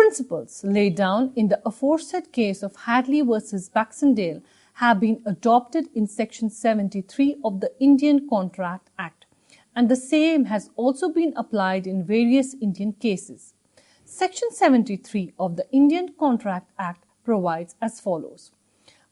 principles laid down in the aforesaid case of Hadley versus Baxendale have been adopted in Section 73 of the Indian Contract Act, and the same has also been applied in various Indian cases. Section 73 of the Indian Contract Act provides as follows.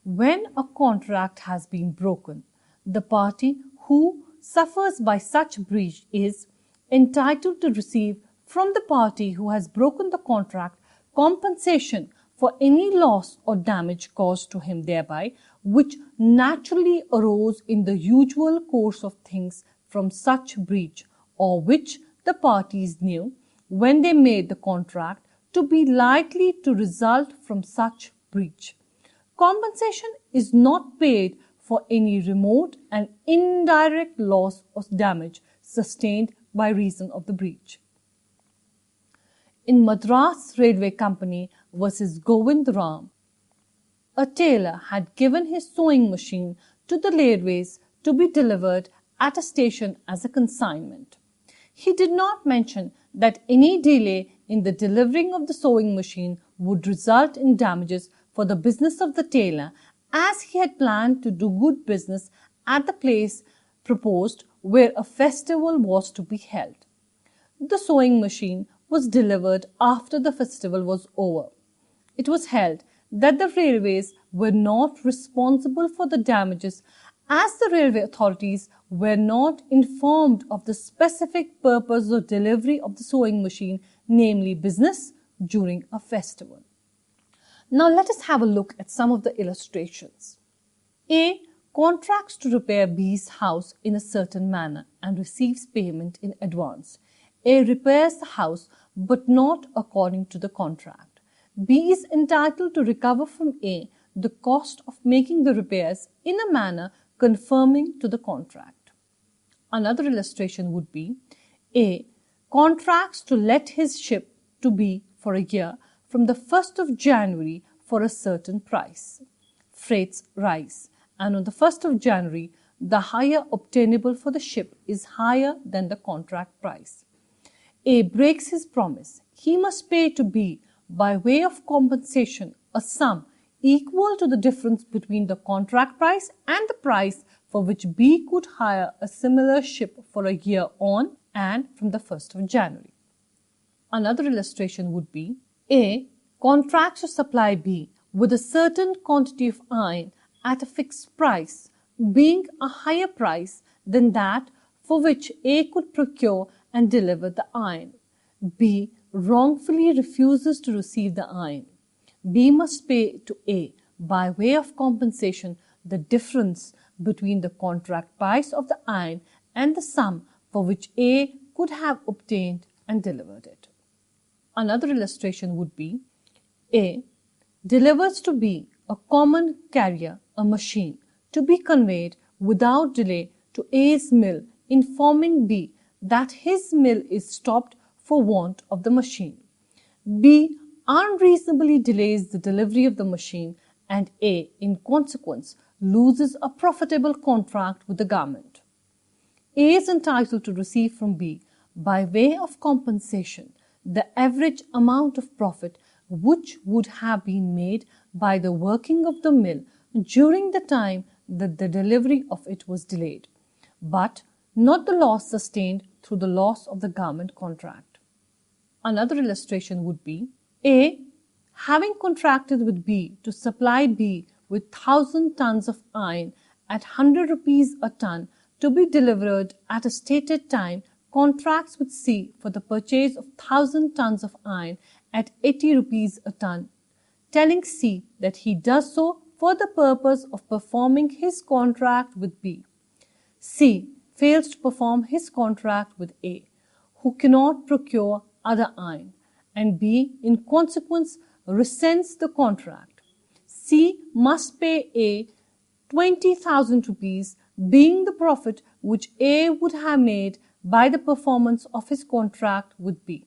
When a contract has been broken, the party who suffers by such breach is entitled to receive from the party who has broken the contract compensation for any loss or damage caused to him thereby, which naturally arose in the usual course of things from such breach, or which the parties knew, when they made the contract, to be likely to result from such breach. Compensation is not paid for any remote and indirect loss or damage sustained by reason of the breach. In Madras Railway Company versus Govind Ram, a tailor had given his sewing machine to the railways to be delivered at a station as a consignment. He did not mention that any delay in the delivering of the sewing machine would result in damages for the business of the tailor, as he had planned to do good business at the place proposed where a festival was to be held. The sewing machine was delivered after the festival was over. It was held that the railways were not responsible for the damages, as the railway authorities were not informed of the specific purpose of delivery of the sewing machine, namely business during a festival. Now let us have a look at some of the illustrations. A contracts to repair B's house in a certain manner and receives payment in advance. A repairs the house but not according to the contract. B is entitled to recover from A the cost of making the repairs in a manner conforming to the contract. Another illustration would be A contracts to let his ship to B for a year from the 1st of January for a certain price. Freights rise, and on the 1st of January, the hire obtainable for the ship is higher than the contract price. A breaks his promise. He must pay to B by way of compensation a sum equal to the difference between the contract price and the price for which B could hire a similar ship for a year on and from the 1st of January. Another illustration would be A contracts to supply B with a certain quantity of iron at a fixed price, being a higher price than that for which A could procure and deliver the iron. B wrongfully refuses to receive the iron. B must pay to A by way of compensation the difference between the contract price of the iron and the sum for which A could have obtained and delivered it. Another illustration would be A delivers to B a common carrier, a machine, to be conveyed without delay to A's mill, informing B that his mill is stopped for want of the machine. B unreasonably delays the delivery of the machine, and A, in consequence, loses a profitable contract with the government. A is entitled to receive from B, by way of compensation, the average amount of profit which would have been made by the working of the mill during the time that the delivery of it was delayed, but not the loss sustained through the loss of the government contract. Another illustration would be A, having contracted with B to supply B with 1,000 tons of iron at 100 rupees a ton to be delivered at a stated time, contracts with C for the purchase of 1,000 tons of iron at 80 rupees a ton, telling C that he does so for the purpose of performing his contract with B. C fails to perform his contract with A, who cannot procure other iron, and B, in consequence, rescinds the contract. C must pay A 20,000 rupees, being the profit which A would have made by the performance of his contract with B.